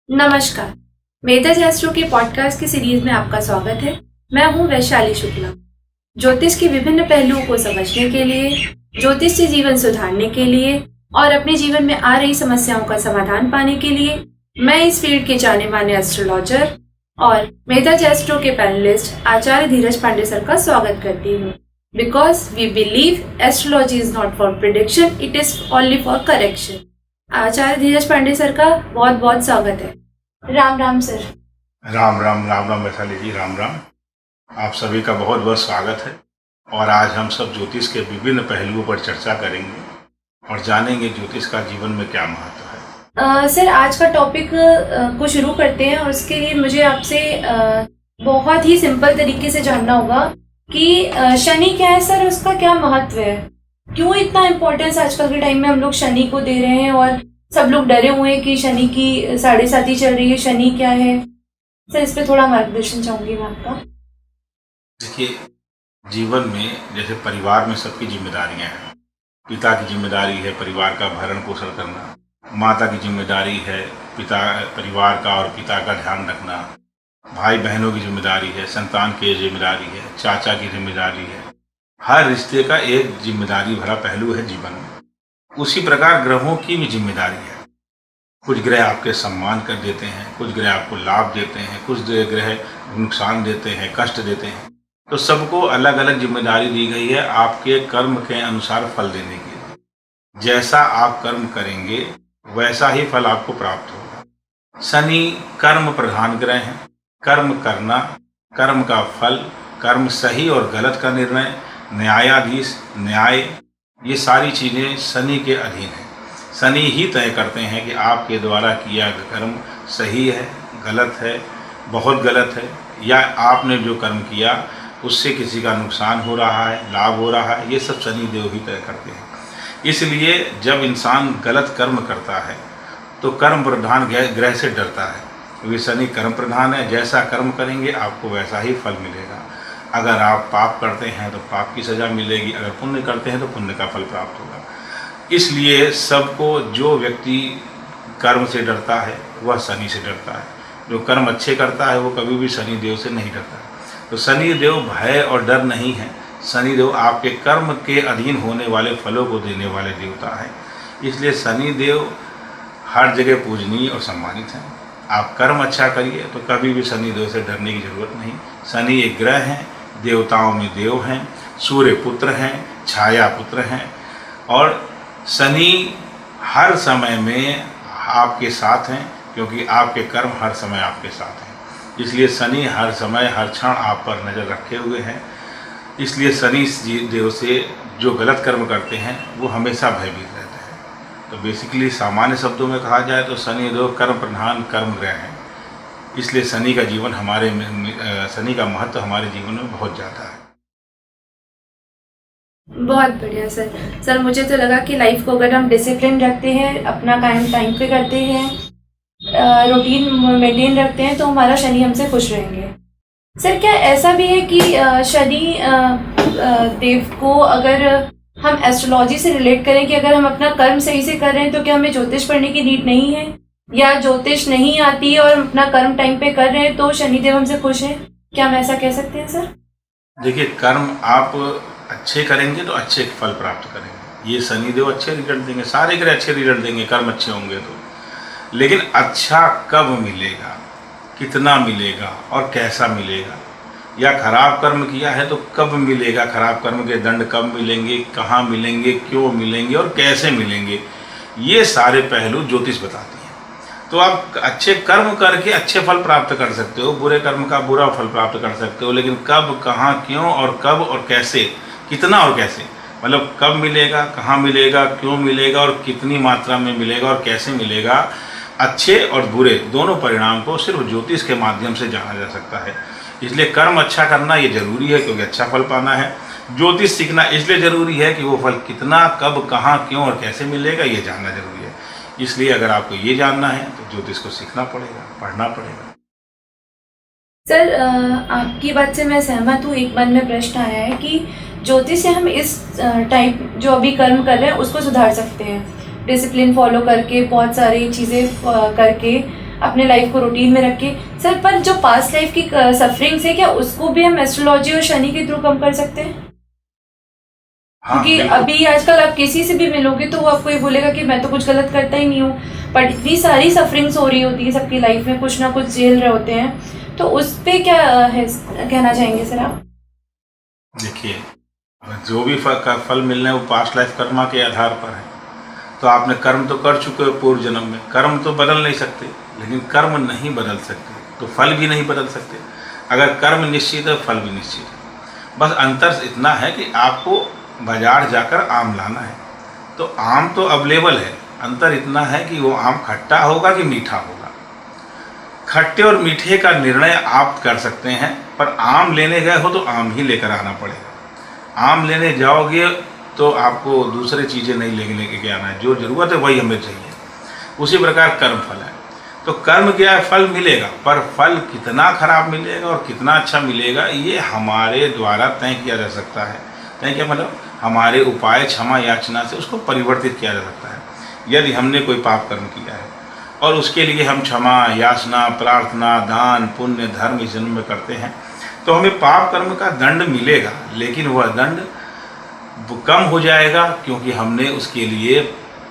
नमस्कार। मेधज एस्ट्रो के पॉडकास्ट की सीरीज में आपका स्वागत है। मैं हूं वैशाली शुक्ला। ज्योतिष के विभिन्न पहलुओं को समझने के लिए, ज्योतिष से जीवन सुधारने के लिए और अपने जीवन में आ रही समस्याओं का समाधान पाने के लिए मैं इस फील्ड के जाने माने एस्ट्रोलॉजर और मेधज एस्ट्रो के पैनलिस्ट आचार्य धीरज पांडे सर का स्वागत करती हूँ। Because we believe astrology is not for prediction, it is only for correction. Acharya Dheeraj Pandey sir का बहुत बहुत स्वागत है। राम राम सर। राम राम राम राम वैशाली जी, राम राम। आप सभी का बहुत बहुत स्वागत है। और आज हम सब ज्योतिष के विभिन्न पहलुओं पर चर्चा करेंगे और जानेंगे ज्योतिष का जीवन में क्या महत्व है। सर, आज का टॉपिक को शुरू करते हैं और उसके लिए मुझे आपसे बहुत ही सिंपल तरीके से जानना होगा कि शनि क्या है सर, उसका क्या महत्व है, क्यों इतना इम्पोर्टेंस आजकल के टाइम में हम लोग शनि को दे रहे हैं और सब लोग डरे हुए हैं कि शनि की 7.5 चल रही है, शनि क्या है। सर, इस पे थोड़ा मार्गदर्शन चाहूंगी मैं आपका। देखिए, जीवन में जैसे परिवार में सबकी जिम्मेदारियां हैं। पिता की जिम्मेदारी है परिवार का भरण पोषण करना, माता की जिम्मेदारी है परिवार का और पिता का ध्यान रखना, भाई बहनों की जिम्मेदारी है, संतान की जिम्मेदारी है, चाचा की जिम्मेदारी है। हर रिश्ते का एक जिम्मेदारी भरा पहलू है जीवन में। उसी प्रकार ग्रहों की भी जिम्मेदारी है। कुछ ग्रह आपके सम्मान कर देते हैं, कुछ ग्रह आपको लाभ देते हैं, कुछ ग्रह नुकसान देते हैं, कष्ट देते हैं। तो सबको अलग अलग जिम्मेदारी दी गई है आपके कर्म के अनुसार फल देने के लिए। जैसा आप कर्म करेंगे वैसा ही फल आपको प्राप्त होगा। शनि कर्म प्रधान ग्रह हैं। कर्म करना, कर्म का फल, कर्म सही और गलत का निर्णय, न्यायाधीश, न्याय, ये सारी चीज़ें शनि के अधीन हैं। शनि ही तय करते हैं कि आपके द्वारा किया कर्म सही है, गलत है, बहुत गलत है, या आपने जो कर्म किया उससे किसी का नुकसान हो रहा है, लाभ हो रहा है। ये सब शनि देव ही तय करते हैं। इसलिए जब इंसान गलत कर्म करता है तो कर्म प्रधान ग्रह से डरता है, क्योंकि शनि कर्म प्रधान है। जैसा कर्म करेंगे आपको वैसा ही फल मिलेगा। अगर आप पाप करते हैं तो पाप की सज़ा मिलेगी, अगर पुण्य करते हैं तो पुण्य का फल प्राप्त होगा। इसलिए सबको, जो व्यक्ति कर्म से डरता है वह शनि से डरता है। जो कर्म अच्छे करता है वो कभी भी शनि देव से नहीं डरता। तो शनि देव भय और डर नहीं है। शनि देव आपके कर्म के अधीन होने वाले फलों को देने वाले देवता है। इसलिए शनि देव हर जगह पूजनीय और सम्मानित हैं। आप कर्म अच्छा करिए तो कभी भी शनि देव से डरने की जरूरत नहीं। शनि एक ग्रह हैं, देवताओं में देव हैं, सूर्य पुत्र हैं, छाया पुत्र हैं, और शनि हर समय में आपके साथ हैं, क्योंकि आपके कर्म हर समय आपके साथ हैं। इसलिए शनि हर समय हर क्षण आप पर नज़र रखे हुए हैं। इसलिए शनि देव से जो गलत कर्म करते हैं वो हमेशा भयभीत रहते हैं। तो बेसिकली सामान्य शब्दों में कहा जाए तो शनि देव कर्म प्रधान कर्म ग्रह हैं। इसलिए शनि का जीवन शनि का महत्व हमारे जीवन में बहुत ज़्यादा है। बहुत बढ़िया सर। सर, मुझे तो लगा कि लाइफ को अगर हम डिसिप्लिन रखते हैं, अपना काम टाइम पे करते हैं, रूटीन मेंटेन रखते हैं, तो हमारा शनि हमसे खुश रहेंगे। सर, क्या ऐसा भी है कि शनि देव को अगर हम एस्ट्रोलॉजी से रिलेट करें कि अगर हम अपना कर्म सही से कर रहे हैं तो क्या हमें ज्योतिष पढ़ने की नीड नहीं है, या ज्योतिष नहीं आती और हम अपना कर्म टाइम पे कर रहे हैं तो शनिदेव हमसे खुश है? क्या हम ऐसा कह सकते हैं सर? देखिए, कर्म आप अच्छे करेंगे तो अच्छे फल प्राप्त करेंगे। ये शनिदेव अच्छे रिजल्ट देंगे, सारे ग्रह अच्छे रिजल्ट देंगे कर्म अच्छे होंगे तो। लेकिन अच्छा कब मिलेगा, कितना मिलेगा और कैसा मिलेगा, या खराब कर्म किया है तो कब मिलेगा, खराब कर्म के दंड कब मिलेंगे, कहाँ मिलेंगे, क्यों मिलेंगे और कैसे मिलेंगे, ये सारे पहलू ज्योतिष बताती है। तो आप अच्छे कर्म करके अच्छे फल प्राप्त कर सकते हो, बुरे कर्म का बुरा फल प्राप्त कर सकते हो, लेकिन कब, कहाँ, क्यों और कब और कैसे, कितना और कैसे, मतलब कब मिलेगा, कहाँ मिलेगा, क्यों मिलेगा और कितनी मात्रा में मिलेगा और कैसे मिलेगा, अच्छे और बुरे दोनों परिणाम को सिर्फ ज्योतिष के माध्यम से जाना जा सकता है। इसलिए कर्म अच्छा करना ये जरूरी है, क्योंकि अच्छा फल पाना है। ज्योतिष सीखना इसलिए जरूरी है कि वो फल कितना, कब, कहाँ, क्यों और कैसे मिलेगा ये जानना जरूरी है। इसलिए अगर आपको ये जानना है तो ज्योतिष को सीखना पड़ेगा, पढ़ना पड़ेगा। सर, आपकी बात से मैं सहमत हूँ। एक मन में प्रश्न आया है कि ज्योतिष से हम इस टाइप जो अभी कर्म कर रहे हैं उसको सुधार सकते हैं, डिसिप्लिन फॉलो करके, बहुत सारी चीज़ें करके अपने लाइफ को रूटीन में रख के। सर पर जो पास्ट लाइफ की सफरिंग्स है, क्या उसको भी हम एस्ट्रोलॉजी और शनि के थ्रू कम कर सकते हैं? हाँ, क्योंकि अभी आजकल आप किसी से भी मिलोगे तो वो आपको ये बोलेगा कि मैं तो कुछ गलत करता ही नहीं हूँ, पर इतनी सारी सफरिंग्स हो रही होती है सबकी लाइफ में, कुछ ना कुछ झेल रहे होते हैं, तो उस पे क्या है कहना चाहेंगे सर आप? देखिए, जो भी फल मिलना है वो पास्ट लाइफ कर्मा के आधार पर है। तो आपने कर्म तो कर चुके हो पूर्व जन्म में, कर्म तो बदल नहीं सकते, लेकिन कर्म नहीं बदल सकते तो फल भी नहीं बदल सकते। अगर कर्म निश्चित है, फल भी निश्चित है। बस अंतर इतना है कि आपको बाजार जाकर आम लाना है। तो आम तो अवेलेबल है, अंतर इतना है कि वो आम खट्टा होगा कि मीठा होगा। खट्टे और मीठे का निर्णय आप कर सकते हैं, पर आम लेने गए हो तो आम ही लेकर आना पड़ेगा। आम लेने जाओगे तो आपको दूसरी चीज़ें नहीं लेके के आना है, जो ज़रूरत है वही हमें चाहिए। उसी प्रकार कर्म फल है। तो कर्म क्या है, फल मिलेगा, पर फल कितना खराब मिलेगा और कितना अच्छा मिलेगा ये हमारे द्वारा तय किया जा सकता है। तय क्या मतलब, हमारे उपाय क्षमा याचना से उसको परिवर्तित किया जा सकता है। यदि हमने कोई पाप कर्म किया है और उसके लिए हम क्षमा याचना प्रार्थना दान पुण्य धर्म इस जन्म में करते हैं, तो हमें पाप कर्म का दंड मिलेगा, लेकिन वह दंड कम हो जाएगा, क्योंकि हमने उसके लिए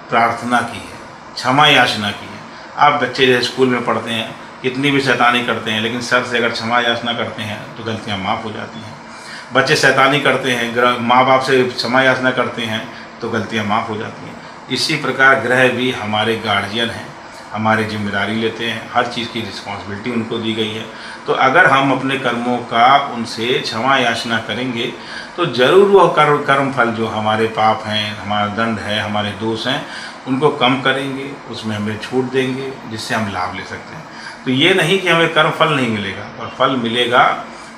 प्रार्थना की है, क्षमा याचना की है। आप बच्चे जैसे स्कूल में पढ़ते हैं, कितनी भी शैतानी करते हैं, लेकिन सर से अगर क्षमा याचना करते हैं तो गलतियाँ माफ़ हो जाती हैं। बच्चे शैतानी करते हैं, माँ बाप से क्षमा याचना करते हैं तो गलतियाँ माफ़ हो जाती हैं। इसी प्रकार ग्रह भी हमारे गार्जियन हैं, हमारी जिम्मेदारी लेते हैं, हर चीज़ की रिस्पॉन्सिबिलिटी उनको दी गई है। तो अगर हम अपने कर्मों का उनसे क्षमा याचना करेंगे तो ज़रूर वह कर्म फल जो हमारे पाप हैं, हमारा दंड है, हमारे दोष हैं, उनको कम करेंगे, उसमें हमें छूट देंगे, जिससे हम लाभ ले सकते हैं। तो ये नहीं कि हमें कर्म फल नहीं मिलेगा, पर फल मिलेगा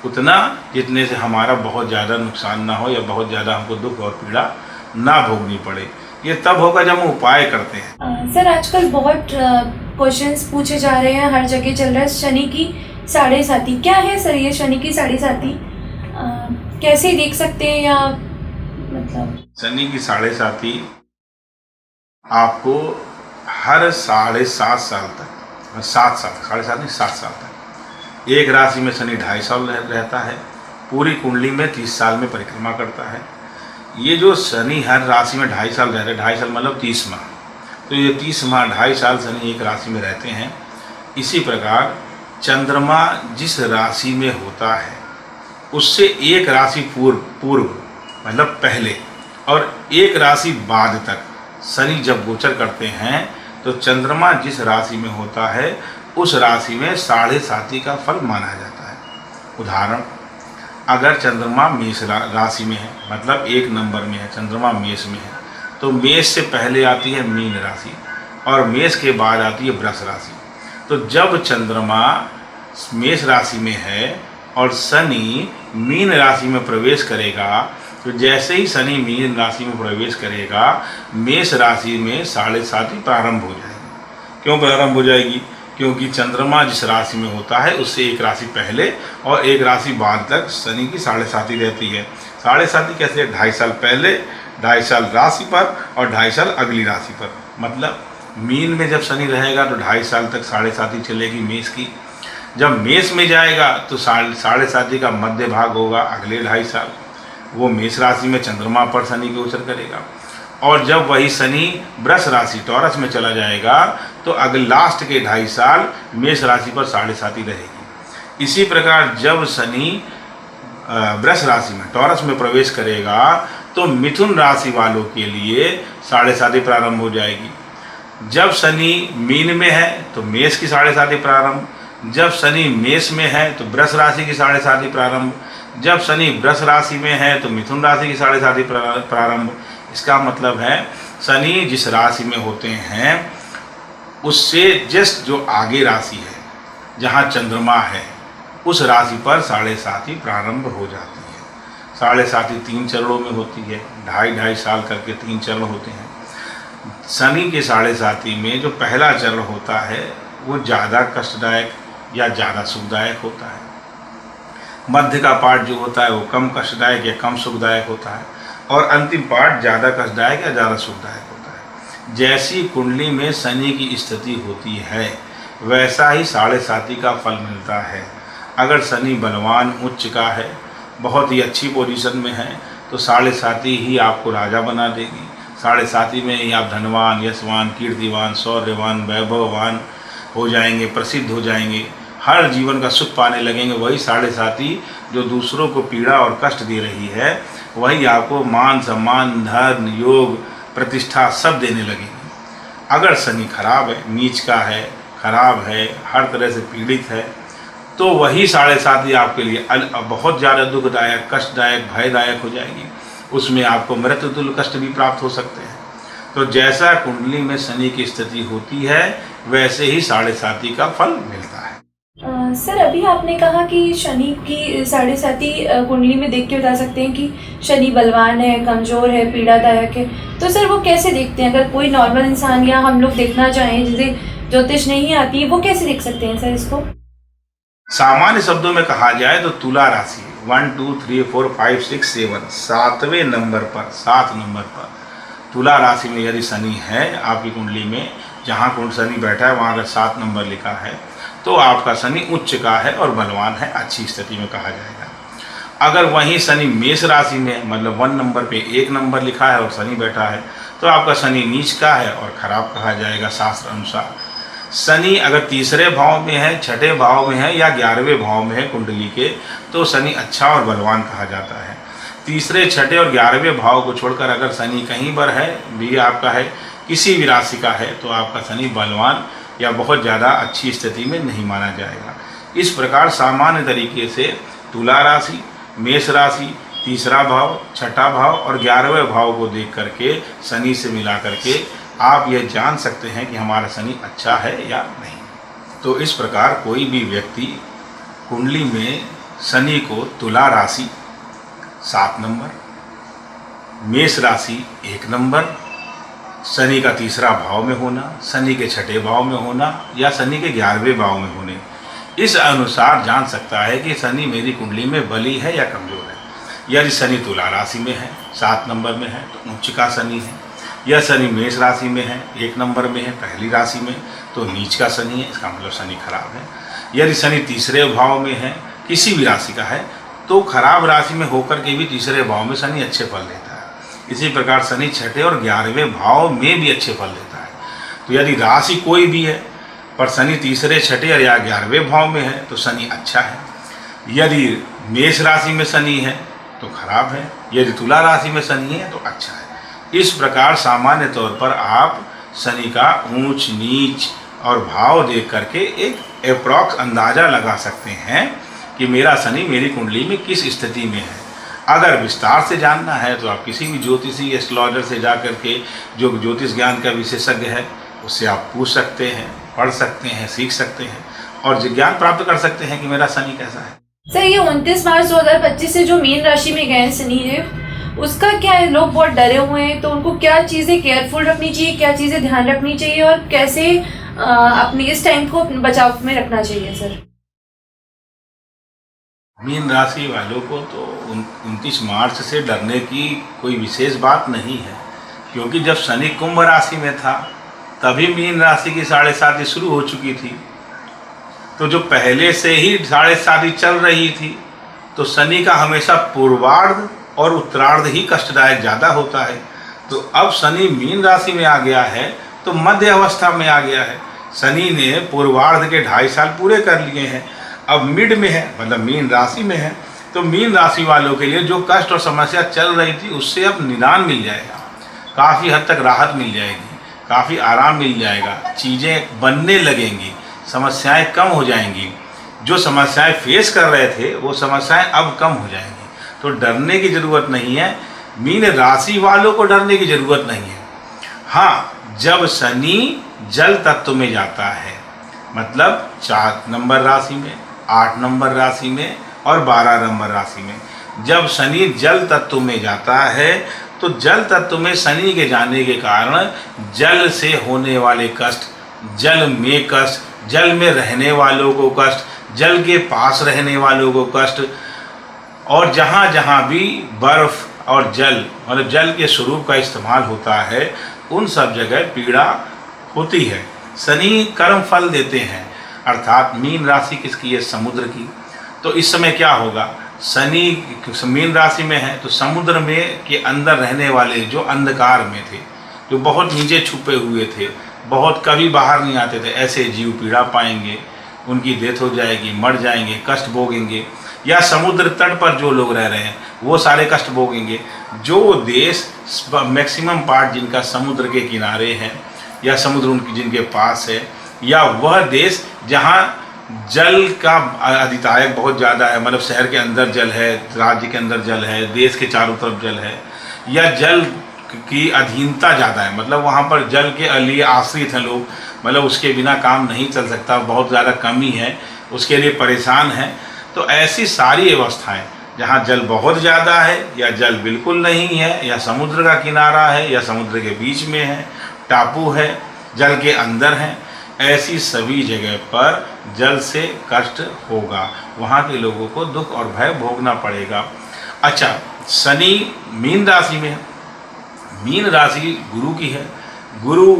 उतना जितने से हमारा बहुत ज़्यादा नुकसान ना हो या बहुत ज़्यादा हमको दुख और पीड़ा ना भोगनी पड़े। ये तब होगा जब हम उपाय करते हैं। सर आजकल बहुत क्वेश्चंस पूछे जा रहे हैं, हर जगह चल रहा है शनि की साढ़े साती। क्या है सर ये शनि की साढ़े साती, कैसे देख सकते हैं, या मतलब? शनि की साढ़े साती आपको हर 7.5 साल तक, 7 साल, 7.5 नहीं 7 साल तक, एक राशि में शनि 2.5 साल रहता है, पूरी कुंडली में 30 साल में परिक्रमा करता है। ये जो शनि हर राशि में 2.5 साल रह रहे, 2.5 साल मतलब 30 माह, तो ये 30 माह 2.5 साल शनि एक राशि में रहते हैं। इसी प्रकार चंद्रमा जिस राशि में होता है उससे एक राशि पूर्व मतलब पहले और एक राशि बाद तक शनि जब गोचर करते हैं, तो चंद्रमा जिस राशि में होता है उस राशि में साढ़े साती का फल माना जाता है। उदाहरण, अगर चंद्रमा मेष राशि में है, मतलब 1 नंबर में है, चंद्रमा मेष में है, तो मेष से पहले आती है मीन राशि और मेष के बाद आती है वृष राशि। तो जब चंद्रमा मेष राशि में है और शनि मीन राशि में प्रवेश करेगा, तो जैसे ही शनि मीन राशि में प्रवेश करेगा, मेष राशि में साढ़े साती प्रारंभ हो जाएगी। क्यों प्रारंभ हो जाएगी? क्योंकि चंद्रमा जिस राशि में होता है उससे एक राशि पहले और एक राशि बाद तक शनि की साढ़े साती रहती है। साढ़े साती कैसे? 2.5 साल पहले, 2.5 साल राशि पर और 2.5 साल अगली राशि पर। मतलब मीन में जब शनि रहेगा तो 2.5 साल तक साढ़े साती चलेगी मेष की। जब मेष में जाएगा तो साढ़े साती का मध्य भाग होगा, अगले 2.5 साल वो मेष राशि में चंद्रमा पर शनि गोचर करेगा। और जब वही शनि वृष राशि टॉरस में चला जाएगा तो अगले लास्ट के 2.5 साल मेष राशि पर साढ़े साती रहेगी। इसी प्रकार जब शनि वृष राशि में टॉरस में प्रवेश करेगा तो मिथुन राशि वालों के लिए साढ़े साती प्रारंभ हो जाएगी। जब शनि मीन में है तो मेष की साढ़े साती प्रारंभ, जब शनि मेष में है तो वृष राशि की साढ़े साती प्रारंभ, जब शनि वृष राशि में है तो मिथुन राशि की साढ़े साती प्रारंभ। इसका मतलब है शनि जिस राशि में होते हैं उससे जस्ट जो आगे राशि है जहाँ चंद्रमा है उस राशि पर साढ़े साती प्रारंभ हो जाती है। साढ़े साती 3 चरणों में होती है, 2.5 साल करके 3 चरण होते हैं। शनि के साढ़े साती में जो पहला चरण होता है वो ज़्यादा कष्टदायक या ज़्यादा सुखदायक होता है। मध्य का पार्ट जो होता है वो कम कष्टदायक या कम सुखदायक होता है और अंतिम पार्ट ज़्यादा कष्टदायक या ज़्यादा सुखदायक होता है। जैसी कुंडली में शनि की स्थिति होती है वैसा ही 7.5 का फल मिलता है। अगर शनि बलवान उच्च का है, बहुत ही अच्छी पोजीशन में है, तो 7.5 ही आपको राजा बना देगी। 7.5 में ही आप धनवान, यशवान, कीर्तिवान, शौर्यवान, वैभववान हो जाएंगे, प्रसिद्ध हो जाएंगे, हर जीवन का सुख पाने लगेंगे। वही 7.5 जो दूसरों को पीड़ा और कष्ट दे रही है, वही आपको मान सम्मान, धन, योग, प्रतिष्ठा सब देने लगेगी। अगर शनि खराब है, नीच का है, खराब है, हर तरह से पीड़ित है, तो वही 7.5 आपके लिए बहुत ज़्यादा दुखदायक, कष्टदायक, भयदायक हो जाएगी। उसमें आपको मृत्युतुल्य कष्ट भी प्राप्त हो सकते हैं। तो जैसा कुंडली में शनि की स्थिति होती है, वैसे ही 7.5 का फल मिलता है। सर, अभी आपने कहा कि शनि की 7.5 कुंडली में देख के बता सकते हैं कि शनि बलवान है, कमजोर है, पीड़ादायक है। तो सर वो कैसे देखते हैं? अगर कोई नॉर्मल इंसान या हम लोग देखना चाहें जिसे ज्योतिष नहीं आती, वो कैसे देख सकते हैं सर इसको? सामान्य शब्दों में कहा जाए तो तुला राशि 1 2 3 4 5 6 7 7वें नंबर पर, 7 नंबर पर तुला राशि में यदि शनि है आपकी कुंडली में, जहाँ शनि बैठा है वहाँ अगर 7 नंबर लिखा है, तो आपका शनि उच्च का है और बलवान है, अच्छी स्थिति में कहा जाएगा। अगर वहीं शनि मेष राशि में, मतलब 1 नंबर पे 1 नंबर लिखा है और शनि बैठा है, तो आपका शनि नीच का है और खराब कहा जाएगा शास्त्र अनुसार। शनि अगर तीसरे भाव में है, छठे भाव में है या 11वें भाव में है कुंडली के, तो शनि अच्छा और बलवान कहा जाता है। तीसरे, छठे और 11वें भाव को छोड़कर अगर शनि कहीं पर है भी आपका है, किसी भी राशि का है, तो आपका शनि बलवान या बहुत ज़्यादा अच्छी स्थिति में नहीं माना जाएगा। इस प्रकार सामान्य तरीके से तुला राशि, मेष राशि, तीसरा भाव, छठा भाव और 11वें भाव को देख करके शनि से मिला करके आप ये जान सकते हैं कि हमारा शनि अच्छा है या नहीं। तो इस प्रकार कोई भी व्यक्ति कुंडली में शनि को तुला राशि 7 नंबर, मेष राशि 1 नंबर, शनि का तीसरा भाव में होना, शनि के छठे भाव में होना या शनि के 11वें भाव में होने, इस अनुसार जान सकता है कि शनि मेरी कुंडली में बली है या कमजोर है। यदि शनि तुला राशि में है, 7 नंबर में है, तो उच्च का शनि है। या शनि मेष राशि में है, 1 नंबर में है, पहली राशि में, तो नीच का शनि है, इसका मतलब शनि खराब है। यदि शनि तीसरे भाव में है, किसी भी राशि का है, तो खराब राशि में होकर के भी तीसरे भाव में शनि अच्छे फल देता है। इसी प्रकार शनि छठे और 11वें भाव में भी अच्छे फल देता है। तो यदि राशि कोई भी है पर शनि तीसरे, छठे या 11वें भाव में है, तो शनि अच्छा है। यदि मेष राशि में शनि है तो खराब है, यदि तुला राशि में शनि है तो अच्छा है। इस प्रकार सामान्य तौर पर आप शनि का ऊंच नीच और भाव देख करके एक अप्रॉक्स अंदाज़ा लगा सकते हैं कि मेरा शनि मेरी कुंडली में किस स्थिति में है। अगर विस्तार से जानना है तो आप किसी भी ज्योतिषी एस्ट्रोलॉजर से जा करके, जो ज्योतिष ज्ञान का विशेषज्ञ है, उससे आप पूछ सकते हैं, पढ़ सकते हैं, सीख सकते हैं और ज्ञान प्राप्त कर सकते हैं कि मेरा शनि कैसा है। सर, ये 29 मार्च 2025 से जो मीन राशि में गए शनिदेव, उसका क्या है? लोग बहुत डरे हुए हैं, तो उनको क्या चीजें केयरफुल रखनी चाहिए, क्या चीजें ध्यान रखनी चाहिए और कैसे अपने इस टाइम को बचाव में रखना चाहिए सर? मीन राशि वालों को तो 29 मार्च से डरने की कोई विशेष बात नहीं है, क्योंकि जब शनि कुंभ राशि में था तभी मीन राशि की 7.5 शुरू हो चुकी थी। तो जो पहले से ही 7.5 चल रही थी, तो शनि का हमेशा पूर्वार्ध और उत्तरार्ध ही कष्टदायक ज़्यादा होता है। तो अब शनि मीन राशि में आ गया है तो मध्य अवस्था में आ गया है। शनि ने पूर्वार्ध के 2.5 साल पूरे कर लिए हैं, अब मिड में है, मतलब मीन राशि में है। तो मीन राशि वालों के लिए जो कष्ट और समस्या चल रही थी उससे अब निदान मिल जाएगा, काफ़ी हद तक राहत मिल जाएगी, काफ़ी आराम मिल जाएगा, चीज़ें बनने लगेंगी, समस्याएं कम हो जाएंगी। जो समस्याएं फेस कर रहे थे वो समस्याएं अब कम हो जाएंगी। तो डरने की ज़रूरत नहीं है, मीन राशि वालों को डरने की ज़रूरत नहीं है। हाँ, जब शनि जल तत्व में जाता है, मतलब 4 नंबर राशि में, 8 नंबर राशि में और 12 नंबर राशि में, जब शनि जल तत्व में जाता है, तो जल तत्व में शनि के जाने के कारण जल से होने वाले कष्ट, जल में कष्ट, जल में रहने वालों को कष्ट, जल के पास रहने वालों को कष्ट, और जहाँ जहाँ भी बर्फ और जल, मतलब जल के स्वरूप का इस्तेमाल होता है, उन सब जगह पीड़ा होती है। शनि कर्म फल देते हैं, अर्थात मीन राशि किसकी है? समुद्र की। तो इस समय क्या होगा? शनि मीन राशि में है तो समुद्र में के अंदर रहने वाले जो अंधकार में थे, जो बहुत नीचे छुपे हुए थे, बहुत कभी बाहर नहीं आते थे, ऐसे जीव पीड़ा पाएंगे, उनकी डेथ हो जाएगी, मर जाएंगे, कष्ट भोगेंगे। या समुद्र तट पर जो लोग रह रहे हैं वो सारे कष्ट भोगेंगे। जो देश मैक्सिमम पार्ट जिनका समुद्र के किनारे है या समुद्र उनकी जिनके पास है, या वह देश जहाँ जल का अधितायक बहुत ज़्यादा है, मतलब शहर के अंदर जल है, राज्य के अंदर जल है, देश के चारों तरफ जल है, या जल की अधीनता ज़्यादा है, मतलब वहाँ पर जल के लिए आश्रित हैं लोग, मतलब उसके बिना काम नहीं चल सकता, बहुत ज़्यादा कमी है, उसके लिए परेशान है। तो ऐसी सारी अवस्थाएं जहाँ जल बहुत ज़्यादा है या जल बिल्कुल नहीं है, या समुद्र का किनारा है या समुद्र के बीच में है, टापू है, जल के अंदर है, ऐसी सभी जगह पर जल से कष्ट होगा, वहाँ के लोगों को दुख और भय भोगना पड़ेगा। अच्छा, शनि मीन राशि में है, मीन राशि गुरु की है। गुरु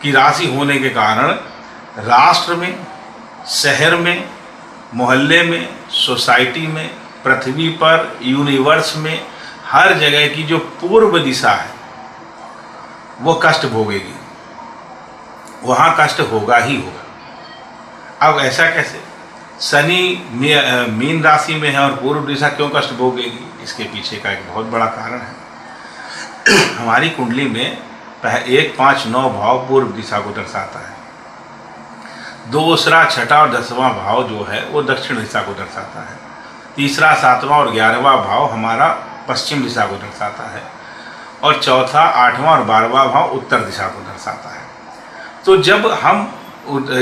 की राशि होने के कारण राष्ट्र में, शहर में, मोहल्ले में, सोसाइटी में, पृथ्वी पर, यूनिवर्स में, हर जगह की जो पूर्व दिशा है वो कष्ट भोगेगी, वहाँ कष्ट होगा ही होगा। अब ऐसा कैसे? शनि मीन राशि में है और पूर्व दिशा क्यों कष्ट भोगेगी? इसके पीछे का एक बहुत बड़ा कारण है। हमारी कुंडली में 1, 5, 9 भाव पूर्व दिशा को दर्शाता है। दूसरा, छठा और 10वां भाव जो है वो दक्षिण दिशा को दर्शाता है। तीसरा, 7वां और 11वां भाव हमारा पश्चिम दिशा को दर्शाता है। और चौथा, 8वां और 12वां भाव उत्तर दिशा को दर्शाता है। तो जब हम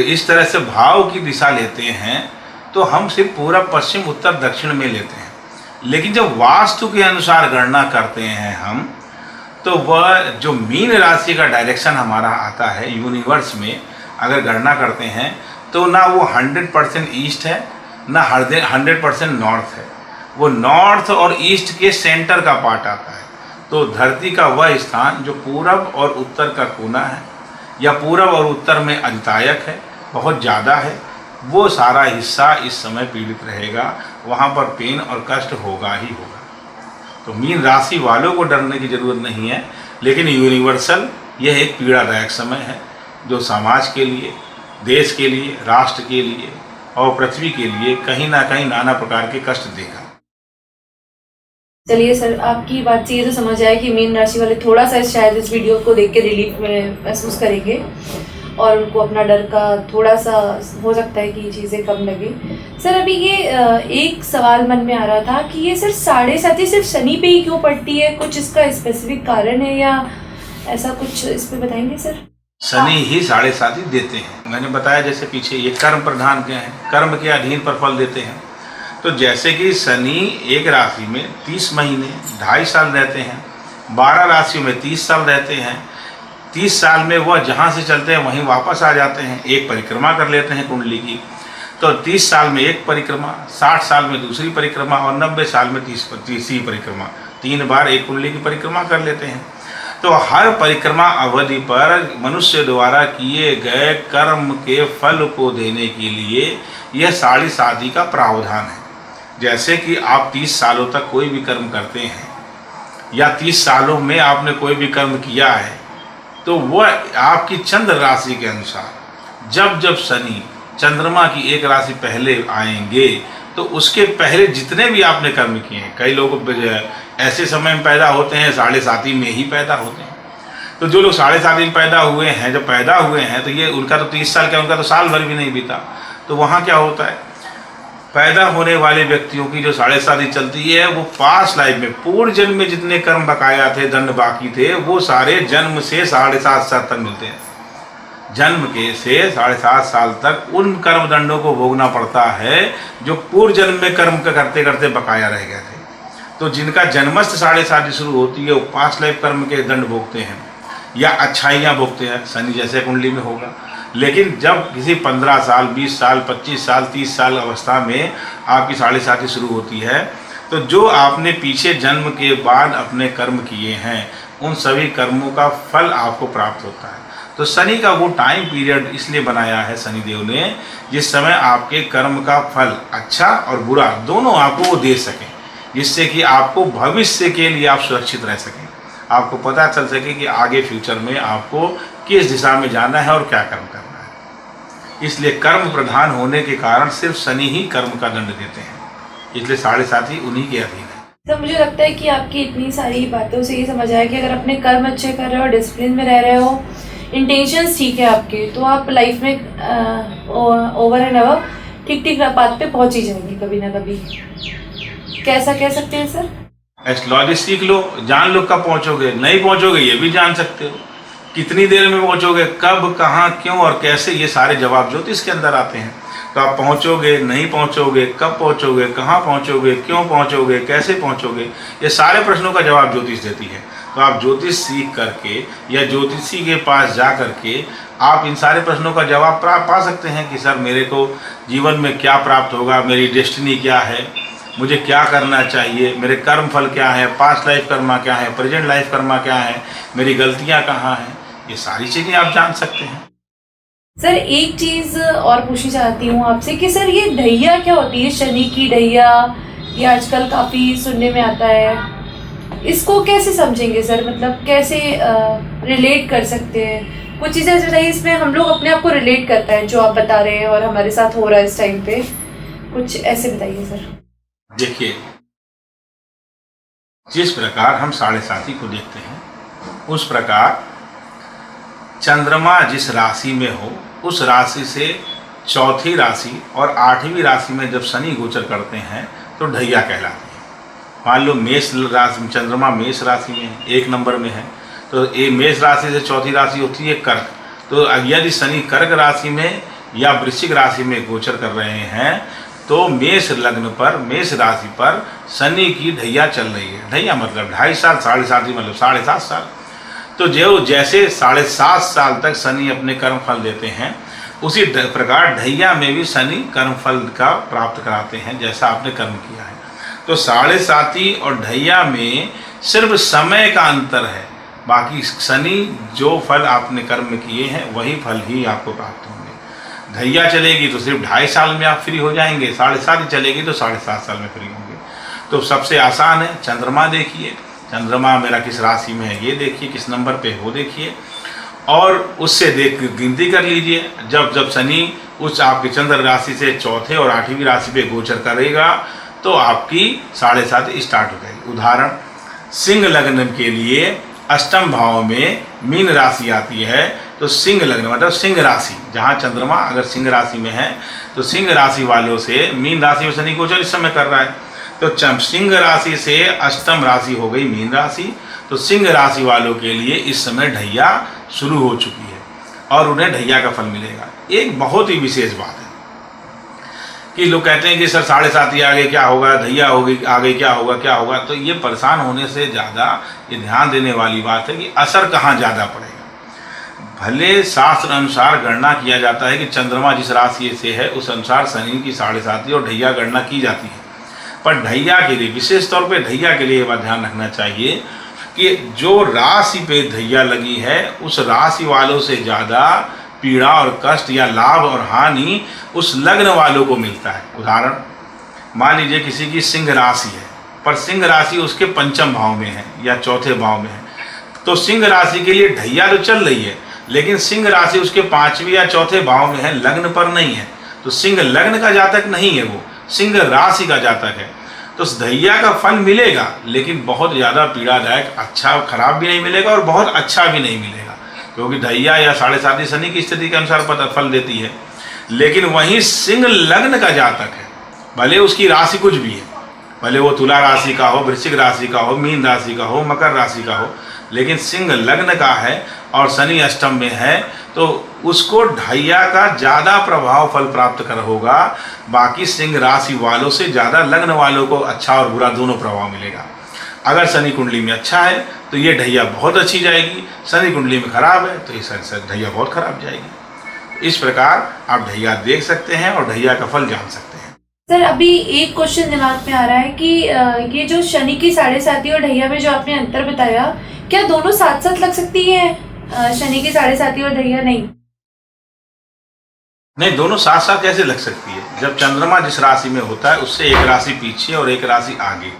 इस तरह से भाव की दिशा लेते हैं तो हम सिर्फ पूरब, पश्चिम, उत्तर, दक्षिण में लेते हैं। लेकिन जब वास्तु के अनुसार गणना करते हैं हम, तो वह जो मीन राशि का डायरेक्शन हमारा आता है यूनिवर्स में, अगर गणना करते हैं तो ना वो 100% ईस्ट है, ना 100% नॉर्थ है, वो नॉर्थ और ईस्ट के सेंटर का पार्ट आता है। तो धरती का वह स्थान जो पूरब और उत्तर का कोना है या पूरब और उत्तर में अधितायक है, बहुत ज़्यादा है, वो सारा हिस्सा इस समय पीड़ित रहेगा, वहाँ पर पेन और कष्ट होगा ही होगा। तो मीन राशि वालों को डरने की ज़रूरत नहीं है, लेकिन यूनिवर्सल यह एक पीड़ादायक समय है जो समाज के लिए, देश के लिए, राष्ट्र के लिए और पृथ्वी के लिए कहीं ना कहीं नाना प्रकार के कष्ट देगा। चलिए सर, आपकी बात से ये तो समझ आया कि मीन राशि वाले थोड़ा सा शायद इस वीडियो को देख के रिलीफ महसूस करेंगे और उनको अपना डर का थोड़ा सा हो सकता है कि चीज़ें कम लगे। सर, अभी ये एक सवाल मन में आ रहा था कि ये सर 7.5 सिर्फ शनि पे ही क्यों पड़ती है? कुछ इसका स्पेसिफिक कारण है या ऐसा कुछ इस पे बताएंगे सर? शनि ही 7.5 देते हैं। मैंने बताया जैसे पीछे, ये कर्म प्रधान क्या है, कर्म के अधीन पर फल देते हैं। तो जैसे कि शनि एक राशि में 30 महीने 2.5 साल रहते हैं, 12 राशियों में 30 साल रहते हैं, 30 साल में वह जहाँ से चलते हैं वहीं वापस आ जाते हैं, एक परिक्रमा कर लेते हैं कुंडली की। तो 30 साल में एक परिक्रमा, 60 साल में दूसरी परिक्रमा और 90 साल में तीसरी परिक्रमा, 3 बार एक कुंडली की परिक्रमा कर लेते हैं। तो हर परिक्रमा अवधि पर मनुष्य द्वारा किए गए कर्म के फल को देने के लिए यह 7.5 का प्रावधान है। जैसे कि आप 30 सालों तक कोई भी कर्म करते हैं या 30 सालों में आपने कोई भी कर्म किया है, तो वह आपकी चंद्र राशि के अनुसार जब जब शनि चंद्रमा की एक राशि पहले आएंगे तो उसके पहले जितने भी आपने कर्म किए हैं, कई लोग ऐसे समय में पैदा होते हैं 7.5 में ही पैदा होते हैं। तो जो लोग 7.5 में पैदा हुए हैं, जब पैदा हुए हैं तो ये उनका तो 30 साल का, उनका तो साल भर भी नहीं बीता। तो वहाँ क्या होता है, पैदा होने वाले व्यक्तियों की जो 7.5 चलती है वो पास्ट लाइफ में, पूर्व जन्म में जितने कर्म बकाया थे, दंड बाकी थे, वो सारे जन्म से 7.5 साल तक मिलते हैं। जन्म के से 7.5 साल तक उन कर्म दंडों को भोगना पड़ता है जो पूर्व जन्म में कर्म करते करते बकाया रह गए थे। तो जिनका जन्मस्थ 7.5 शुरू होती है वो पास्ट लाइफ कर्म के दंड भोगते हैं या अच्छाइयाँ भोगते हैं, शनि जैसे कुंडली में होगा। लेकिन जब किसी 15 साल, 20 साल, 25 साल, 30 साल अवस्था में आपकी 7.5 शुरू होती है, तो जो आपने पीछे जन्म के बाद अपने कर्म किए हैं उन सभी कर्मों का फल आपको प्राप्त होता है। तो शनि का वो टाइम पीरियड इसलिए बनाया है शनिदेव ने, जिस समय आपके कर्म का फल अच्छा और बुरा दोनों आपको वो दे सकें, जिससे कि आपको भविष्य के लिए आप सुरक्षित रह सकें, आपको पता चल सके कि आगे फ्यूचर में आपको किस दिशा में जाना है और क्या कर्म करना है। इसलिए कर्म प्रधान होने के कारण सिर्फ शनि ही कर्म का दंड देते हैं, इसलिए 7.5 ही उन्हीं के अधीन है। तो मुझे लगता है कि आपकी इतनी सारी बातों से ये समझ आया कि अगर अपने कर्म अच्छे कर रहे हो, डिसिप्लिन में रह रहे हो, इंटेंशंस ठीक है आपके, तो आप लाइफ में ओवर एंड अबव ठीक ठीक बात पे पहुंच ही जाएंगे कभी ना कभी। कैसा कह सकते हैं सर? एस्ट्रोलॉजी सीख लो, जान लो कब पहुंचोगे, नहीं पहुंचोगे ये भी जान सकते हो, कितनी देर में पहुंचोगे, कब, कहाँ, क्यों और कैसे, ये सारे जवाब ज्योतिष के अंदर आते हैं। तो आप पहुंचोगे, नहीं पहुंचोगे, कब पहुंचोगे, कहाँ पहुंचोगे, क्यों पहुंचोगे, कैसे पहुंचोगे, ये सारे प्रश्नों का जवाब ज्योतिष देती है। तो आप ज्योतिष सीख करके या ज्योतिषी के पास जा करके आप इन सारे प्रश्नों का जवाब पा सकते हैं कि सर मेरे को जीवन में क्या प्राप्त होगा, मेरी डेस्टिनी क्या है, मुझे क्या करना चाहिए, मेरे कर्म फल क्या है, पास्ट लाइफ कर्मा क्या है, प्रेजेंट लाइफ कर्मा क्या है, मेरी गलतियाँ कहाँ हैं, ये सारी चीज़ें आप जान सकते हैं। सर एक चीज और पूछना चाहती हूँ आपसे कि सर ये ढैया क्या होती है? शनि की ढैया, ये आजकल काफी सुनने में आता है, इसको कैसे समझेंगे सर? मतलब कैसे रिलेट कर सकते हैं? कुछ चीजें ऐसे बताइए इसमें हम लोग अपने आप को रिलेट करता है जो आप बता रहे हैं और हमारे साथ हो रहा है इस टाइम पे, कुछ ऐसे बताइए सर। देखिए, जिस प्रकार हम 7.5 को देखते हैं, उस प्रकार चंद्रमा जिस राशि में हो उस राशि से चौथी राशि और 8वीं राशि में जब शनि गोचर करते हैं तो ढैया कहलाती है। मान लो मेष राशि, चंद्रमा मेष राशि में 1 नंबर में है, तो ये मेष राशि से चौथी राशि होती है कर्क। तो यदि शनि कर्क राशि में या वृश्चिक राशि में गोचर कर रहे हैं तो मेष लग्न पर, मेष राशि पर शनि की ढैया चल रही है। ढैया मतलब 2.5 साल, 7.5 मतलब 7.5 साल। तो जो जैसे 7.5 साल तक शनि अपने कर्म फल देते हैं, उसी प्रकार ढैया में भी शनि कर्म फल का प्राप्त कराते हैं जैसा आपने कर्म किया है। तो 7.5 और ढैया में सिर्फ समय का अंतर है, बाकी शनि जो फल आपने कर्म में किए हैं वही फल ही आपको प्राप्त होंगे। ढैया चलेगी तो सिर्फ 2.5 साल में आप फ्री हो जाएंगे, 7.5 चलेगी तो 7.5 साल में फ्री होंगे। तो सबसे आसान है, चंद्रमा देखिए, चंद्रमा मेरा किस राशि में है ये देखिए, किस नंबर पे वो देखिए, और उससे देख गिनती कर लीजिए। जब जब शनि उस आपकी चंद्र राशि से चौथे और 8वीं राशि पे गोचर करेगा तो आपकी 7.5 स्टार्ट हो जाएगी। उदाहरण, सिंह लग्न के लिए अष्टम भाव में मीन राशि आती है, तो सिंह लग्न मतलब सिंह राशि, जहाँ चंद्रमा अगर सिंह राशि में है तो सिंह राशि वालों से, मीन राशि में शनि गोचर इस समय कर रहा है, तो सिंह राशि से अष्टम राशि हो गई मीन राशि, तो सिंह राशि वालों के लिए इस समय ढैया शुरू हो चुकी है और उन्हें ढैया का फल मिलेगा। एक बहुत ही विशेष बात है कि लोग कहते हैं कि सर 7.5 आगे क्या होगा, ढैया होगी आगे क्या होगा, तो ये परेशान होने से ज़्यादा ये ध्यान देने वाली बात है कि असर कहाँ ज़्यादा पड़ेगा। भले शास्त्र अनुसार गणना किया जाता है कि चंद्रमा जिस राशि से है उस अनुसार शनि की 7.5 और ढैया गणना की जाती है, पर ढैया के लिए, विशेष तौर पे ढैया के लिए ये बात ध्यान रखना चाहिए कि जो राशि पे ढैया लगी है उस राशि वालों से ज़्यादा पीड़ा और कष्ट या लाभ और हानि उस लग्न वालों को मिलता है। उदाहरण, मान लीजिए किसी की सिंह राशि है पर सिंह राशि उसके 5म भाव में है या चौथे भाव में है, तो सिंह राशि के लिए ढैया तो चल रही है, लेकिन सिंह राशि उसके 5वें या चौथे भाव में है, लग्न पर नहीं है। तो सिंह लग्न का जातक नहीं है, वो सिंह राशि का जातक है। तो ढैया का फल मिलेगा लेकिन बहुत ज़्यादा पीड़ादायक, अच्छा खराब भी नहीं मिलेगा और बहुत अच्छा भी नहीं मिलेगा, क्योंकि ढैया या 7.5 शनि की स्थिति के अनुसार पता फल देती है। लेकिन वहीं सिंह लग्न का जातक है, भले उसकी राशि कुछ भी है, भले वो तुला राशि का हो, वृश्चिक राशि का हो, मीन राशि का हो, मकर राशि का हो, लेकिन सिंह लग्न का है और शनि अष्टम में है, तो उसको ढैया का ज़्यादा प्रभाव फल प्राप्त कर होगा। बाकी सिंह राशि वालों से ज़्यादा लग्न वालों को अच्छा और बुरा दोनों प्रभाव मिलेगा। अगर शनि कुंडली में अच्छा है तो ये ढैया बहुत अच्छी जाएगी, शनि कुंडली में खराब है तो ये ढैया बहुत खराब जाएगी। इस प्रकार आप ढैया देख सकते हैं और ढैया का फल जान सकते हैं। सर अभी एक क्वेश्चन दिमाग में आ रहा है कि ये जो शनि की 7.5 और ढैया में जो आपने अंतर बताया, क्या दोनों साथ साथ लग सकती है शनि के साढ़े साथी और ढैया नहीं? नहीं, दोनों साथ साथ कैसे लग सकती है? जब चंद्रमा जिस राशि में होता है उससे एक राशि पीछे और एक राशि आगे,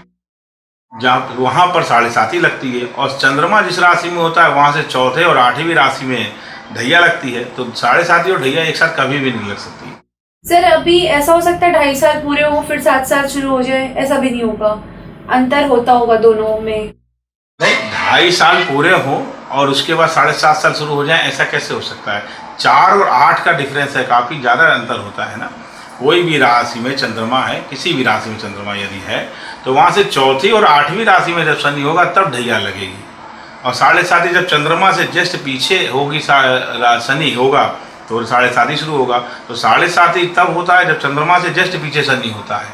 जहाँ वहां पर साढ़े साथी लगती है, और चंद्रमा जिस राशि में होता है वहां से चौथे और आठवीं राशि में ढैया लगती है, तो साढ़े साथी और ढैया एक साथ कभी भी नहीं लग सकती। सर अभी ऐसा हो सकता है 2.5 साल पूरे हो फिर 7 साल शुरू हो जाए, ऐसा भी नहीं होगा? अंतर होता होगा दोनों में? नहीं, 2.5 साल पूरे हो और उसके बाद 7.5 साल शुरू हो जाए, ऐसा कैसे हो सकता है? 4 और 8 का डिफरेंस है, काफी ज्यादा अंतर होता है ना। कोई भी राशि में चंद्रमा है, किसी भी राशि में चंद्रमा यदि है, तो वहां से चौथी और आठवीं राशि में जब शनि होगा तब ढैया लगेगी, और साढ़े साथी जब चंद्रमा से जस्ट पीछे होगी शनि होगा तो साढ़े साथी शुरू होगा। तो साढ़े साथी तब होता है जब चंद्रमा से जस्ट पीछे शनि होता है,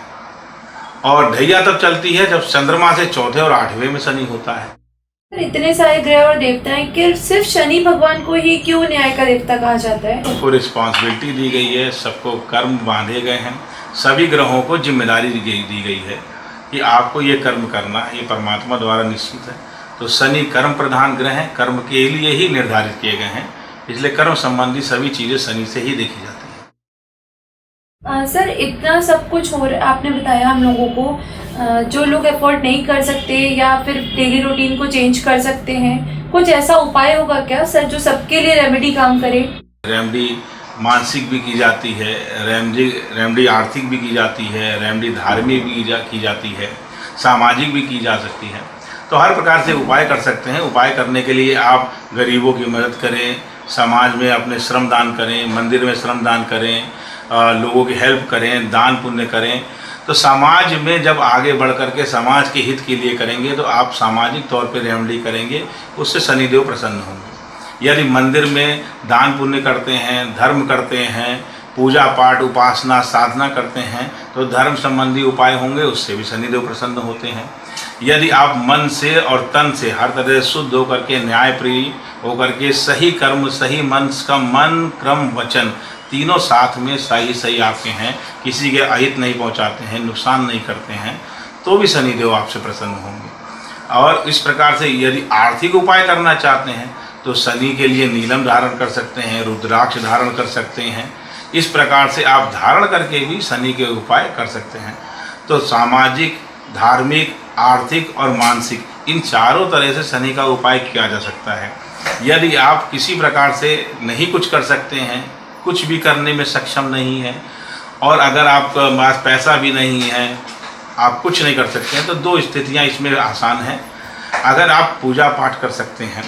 और ढैया तब चलती है जब चंद्रमा से चौथे और आठवें में शनि होता है। इतने सारे ग्रह और देवता हैं कि सिर्फ शनि भगवान को ही क्यों न्याय का देवता कहा जाता है? सबको रिस्पॉन्सिबिलिटी दी गई है, सबको कर्म बांधे गए हैं, सभी ग्रहों को जिम्मेदारी दी गई है कि आपको ये कर्म करना, ये परमात्मा द्वारा निश्चित है। तो शनि कर्म प्रधान ग्रह हैं, कर्म के लिए ही निर्धारित किए गए हैं, इसलिए कर्म संबंधी सभी चीज़ें शनि से ही देखी जाती हैं। सर इतना सब कुछ हो रहा, आपने बताया हम लोगों को, जो लोग अफोर्ड नहीं कर सकते या फिर डेली रूटीन को चेंज कर सकते हैं, कुछ ऐसा उपाय होगा क्या सर जो सबके लिए रेमेडी काम करे? रेमेडी मानसिक भी की जाती है, रेमेडी आर्थिक भी की जाती है, रेमेडी धार्मिक भी की जाती है, सामाजिक भी की जा सकती है। तो हर प्रकार से उपाय कर सकते हैं। उपाय करने के लिए आप गरीबों की मदद करें, समाज में अपने श्रम दान करें, मंदिर में श्रम दान करें, लोगों की हेल्प करें, दान पुण्य करें। तो समाज में जब आगे बढ़ करके समाज के हित के लिए करेंगे तो आप सामाजिक तौर पे रेमेडी करेंगे, उससे शनिदेव प्रसन्न होंगे। यदि मंदिर में दान पुण्य करते हैं, धर्म करते हैं, पूजा पाठ उपासना साधना करते हैं, तो धर्म संबंधी उपाय होंगे, उससे भी शनिदेव प्रसन्न होते हैं। यदि आप मन से और तन से हर तरह से शुद्ध होकर के, न्यायप्रिय होकर के, सही कर्म, सही मन क्रम वचन तीनों साथ में सही आपके हैं, किसी के अहित नहीं पहुंचाते हैं, नुकसान नहीं करते हैं, तो भी शनिदेव आपसे प्रसन्न होंगे। और इस प्रकार से यदि आर्थिक उपाय करना चाहते हैं तो शनि के लिए नीलम धारण कर सकते हैं, रुद्राक्ष धारण कर सकते हैं। इस प्रकार से आप धारण करके भी शनि के उपाय कर सकते हैं। तो सामाजिक, धार्मिक, आर्थिक और मानसिक, इन चारों तरह से शनि का उपाय किया जा सकता है। यदि आप किसी प्रकार से नहीं कुछ कर सकते हैं, कुछ भी करने में सक्षम नहीं हैं, और अगर आपके पास पैसा भी नहीं है, आप कुछ नहीं कर सकते हैं, तो 2 स्थितियां इसमें आसान हैं। अगर आप पूजा पाठ कर सकते हैं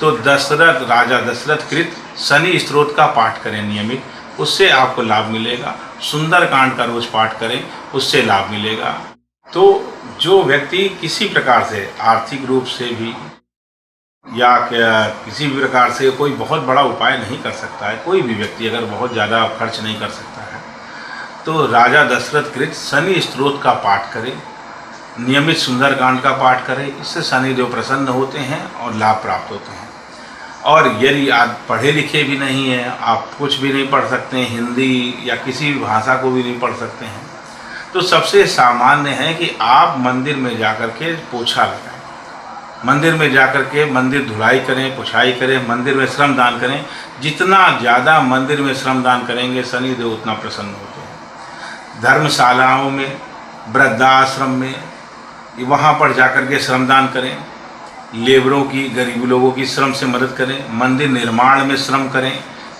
तो राजा दशरथ कृत शनि स्तोत्र का पाठ करें नियमित, उससे आपको लाभ मिलेगा। सुंदरकांड का रोज पाठ करें, उससे लाभ मिलेगा। तो जो व्यक्ति किसी प्रकार से आर्थिक रूप से भी या किसी भी प्रकार से कोई बहुत बड़ा उपाय नहीं कर सकता है, कोई भी व्यक्ति अगर बहुत ज़्यादा खर्च नहीं कर सकता है, तो राजा दशरथ कृत शनि स्तोत्र का पाठ करें, नियमित सुंदरकांड का पाठ करें, इससे शनिदेव प्रसन्न होते हैं और लाभ प्राप्त होते हैं। और यदि आप पढ़े लिखे भी नहीं हैं, आप कुछ भी नहीं पढ़ सकते हैं, हिंदी या किसी भी भाषा को भी नहीं पढ़ सकते हैं, तो सबसे सामान्य है कि आप मंदिर में जाकर के पोछा लगाएं, मंदिर में जाकर के मंदिर धुलाई करें, पुछाई करें, मंदिर में श्रम दान करें। जितना ज़्यादा मंदिर में श्रम दान करेंगे शनिदेव उतना प्रसन्न होते हैं। धर्मशालाओं में, वृद्धाश्रम में, वहाँ पर जाकर के श्रमदान करें, लेबरों की, गरीब लोगों की श्रम से मदद करें, मंदिर निर्माण में श्रम करें।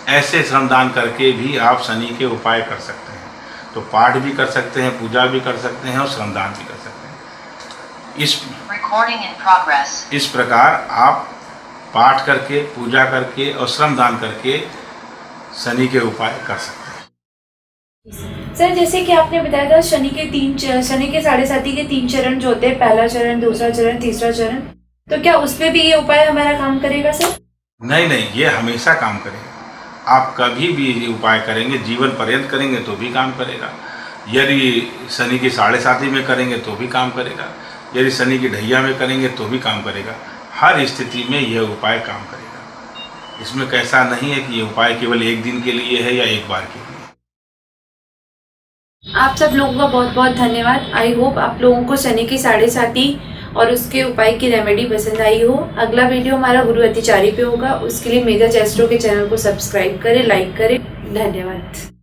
ऐसे श्रमदान करके भी आप शनि के उपाय कर सकते हैं। तो पाठ भी कर सकते हैं, पूजा भी कर सकते हैं और श्रमदान भी कर सकते हैं। इस प्रकार आप पाठ करके, पूजा करके और श्रमदान करके शनि के उपाय कर सकते हैं। सर जैसे कि आपने बताया था शनि के साढ़े साथी के 3 चरण जो होते हैं, पहला चरण, दूसरा चरण, तीसरा चरण, तो क्या उस पे भी ये उपाय हमारा काम करेगा सर? नहीं, ये हमेशा काम करेगा। आप कभी भी ये उपाय करेंगे, जीवन पर्यंत करेंगे तो भी काम करेगा। यदि शनि की साढ़े साथी में करेंगे तो भी काम करेगा, यदि शनि की ढैया में करेंगे तो भी काम करेगा। हर स्थिति में यह उपाय काम करेगा। इसमें कैसा नहीं है कि ये उपाय केवल एक दिन के लिए है या एक बार के लिए। आप सब लोगों का बहुत बहुत धन्यवाद। आई होप आप लोगों को शनि की साढ़े साथी और उसके उपाय की रेमेडी पसंद आई हो। अगला वीडियो हमारा गुरु अतिचारी पे होगा, उसके लिए मेधा एस्ट्रो के चैनल को सब्सक्राइब करें, लाइक करें। धन्यवाद।